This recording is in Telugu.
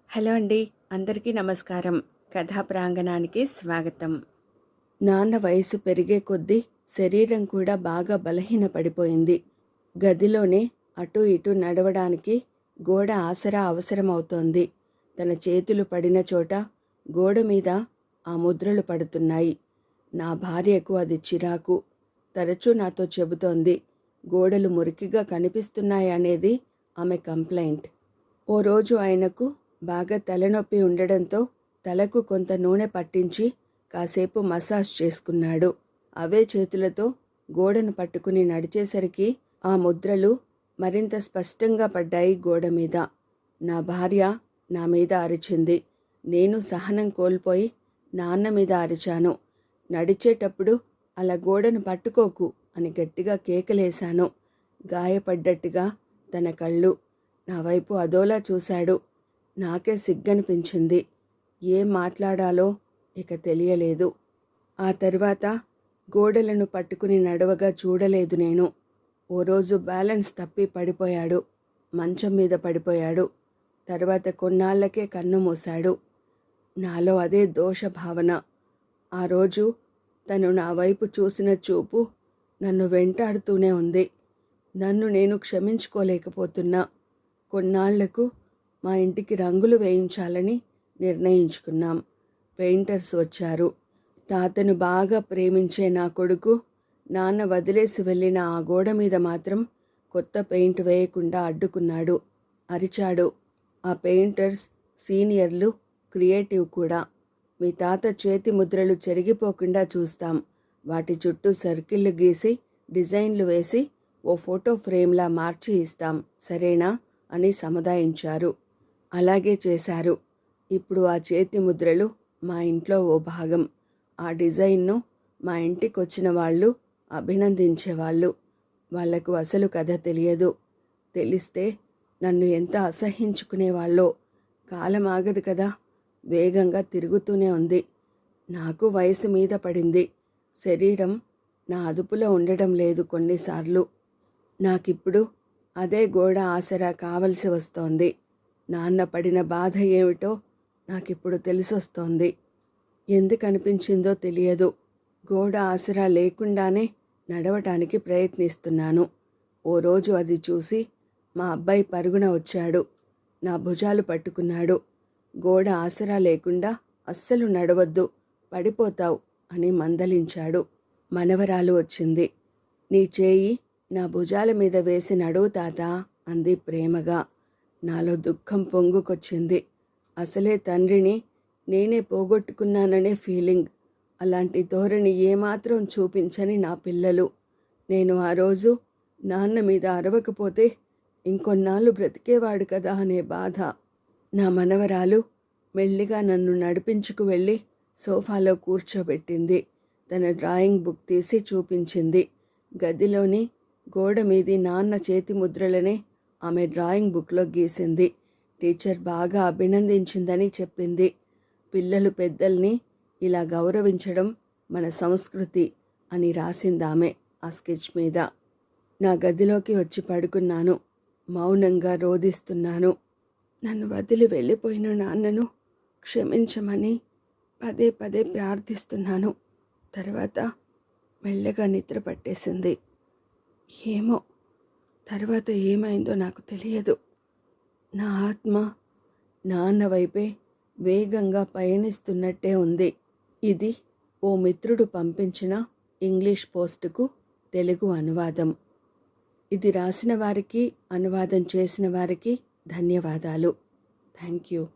హలో అండి. అందరికీ నమస్కారం. కథా ప్రాంగణానికి స్వాగతం. నాన్న వయసు పెరిగే కొద్దీ శరీరం కూడా బాగా బలహీనపడిపోయింది. గదిలోనే అటూ ఇటూ నడవడానికి గోడ ఆసరా అవసరమవుతోంది. తన చేతులు పడిన చోట గోడ మీద ఆ ముద్రలు పడుతున్నాయి. నా భార్యకు అది చిరాకు. తరచూ నాతో చెబుతోంది. గోడలు మురికిగా కనిపిస్తున్నాయనేది ఆమె కంప్లైంట్. ఓ రోజు ఆయనకు బాగా తలనొప్పి ఉండడంతో తలకు కొంత నూనె పట్టించి కాసేపు మసాజ్ చేసుకున్నాడు. అవే చేతులతో గోడను పట్టుకుని నడిచేసరికి ఆ ముద్రలు మరింత స్పష్టంగా పడ్డాయి గోడ మీద. నా భార్య నా మీద అరిచింది. నేను సహనం కోల్పోయి నాన్న మీద అరిచాను. నడిచేటప్పుడు అలా గోడను పట్టుకోకు అని గట్టిగా కేకలేశాను. గాయపడ్డట్టుగా తన కళ్ళు నా వైపు అదోలా చూశాడు. నాకే సిగ్గనిపించింది. ఏం మాట్లాడాలో ఇక తెలియలేదు. ఆ తర్వాత గోడలను పట్టుకుని నడవగా చూడలేదు నేను. ఓ రోజు బ్యాలెన్స్ తప్పి పడిపోయాడు. మంచం మీద పడిపోయాడు. తర్వాత కొన్నాళ్లకే కన్ను మూశాడు. నాలో అదే దోష భావన. ఆ రోజు తను నా వైపు చూసిన చూపు నన్ను వెంటాడుతూనే ఉంది. నన్ను నేను క్షమించుకోలేకపోతున్నా. కొన్నాళ్లకు మా ఇంటికి రంగులు వేయించాలని నిర్ణయించుకున్నాం. పెయింటర్స్ వచ్చారు. తాతను బాగా ప్రేమించే నా కొడుకు నాన్న వదిలేసి వెళ్ళిన ఆ గోడ మీద మాత్రం కొత్త పెయింట్ వేయకుండా అడ్డుకున్నాడు. అరిచాడు. ఆ పెయింటర్స్ సీనియర్లు, క్రియేటివ్ కూడా. మీ తాత చేతి ముద్రలు చెరిగిపోకుండా చూస్తాం. వాటి చుట్టూ సర్కిళ్లు గీసి డిజైన్లు వేసి ఓ ఫోటో ఫ్రేమ్లా మార్చి ఇస్తాం, సరేనా అని సముదాయించారు. అలాగే చేశారు. ఇప్పుడు ఆ చేతి ముద్రలు మా ఇంట్లో ఓ భాగం. ఆ డిజైన్ను మా ఇంటికి వచ్చిన వాళ్ళు అభినందించేవాళ్ళు. వాళ్లకు అసలు కథ తెలియదు. తెలిస్తే నన్ను ఎంత అసహ్యించుకునేవాళ్ళో. కాలం ఆగదు కదా, వేగంగా తిరుగుతూనే ఉంది. నాకు వయసు మీద పడింది. శరీరం నా అదుపులో ఉండడం లేదు కొన్నిసార్లు. నాకిప్పుడు అదే గోడ ఆసరా కావలసి వస్తోంది. నాన్న పడిన బాధ ఏమిటో నాకిప్పుడు తెలిసొస్తోంది. ఎందుకనిపించిందో తెలియదు. గోడ ఆసరా లేకుండానే నడవటానికి ప్రయత్నిస్తున్నాను. ఓ రోజు అది చూసి మా అబ్బాయి పరుగున వచ్చాడు. నా భుజాలు పట్టుకున్నాడు. గోడ ఆసరా లేకుండా అస్సలు నడవద్దు, పడిపోతావు అని మందలించాడు. మనవరాలు వచ్చింది. నీ చేయి నా భుజాల మీద వేసి నడువు తాతా అంది ప్రేమగా. నాలో దుఃఖం పొంగుకొచ్చింది. అసలే తండ్రిని నేనే పోగొట్టుకున్నాననే ఫీలింగ్. అలాంటి ధోరణి ఏమాత్రం చూపించని నా పిల్లలు. నేను ఆ రోజు నాన్న మీద అరవకపోతే ఇంకొన్నాళ్ళు బ్రతికేవాడు కదా అనే బాధ. నా మనవరాలు మెల్లిగా నన్ను నడిపించుకు వెళ్ళి సోఫాలో కూర్చోబెట్టింది. తన డ్రాయింగ్ బుక్ తీసి చూపించింది. గదిలోని గోడ మీది నాన్న చేతి ముద్రలనే ఆమె డ్రాయింగ్ బుక్లో గీసింది. టీచర్ బాగా అభినందించిందని చెప్పింది. పిల్లలు పెద్దల్ని ఇలా గౌరవించడం మన సంస్కృతి అని రాసిందామె ఆ స్కెచ్ మీద. నా గదిలోకి వచ్చి పడుకున్నాను. మౌనంగా రోదిస్తున్నాను. నన్ను వదిలి వెళ్ళిపోయిన నాన్నను క్షమించమని పదే పదే ప్రార్థిస్తున్నాను. తర్వాత మెల్లగా నిద్ర పట్టేసింది. ఏమో తర్వాత ఏమైందో నాకు తెలియదు. నా ఆత్మ నాన్న వైపే వేగంగా పయనిస్తున్నట్టే ఉంది. ఇది ఓ మిత్రుడు పంపించిన ఇంగ్లీష్ పోస్టుకు తెలుగు అనువాదం. ఇది రాసిన వారికి, అనువాదం చేసిన వారికి ధన్యవాదాలు. Thank you.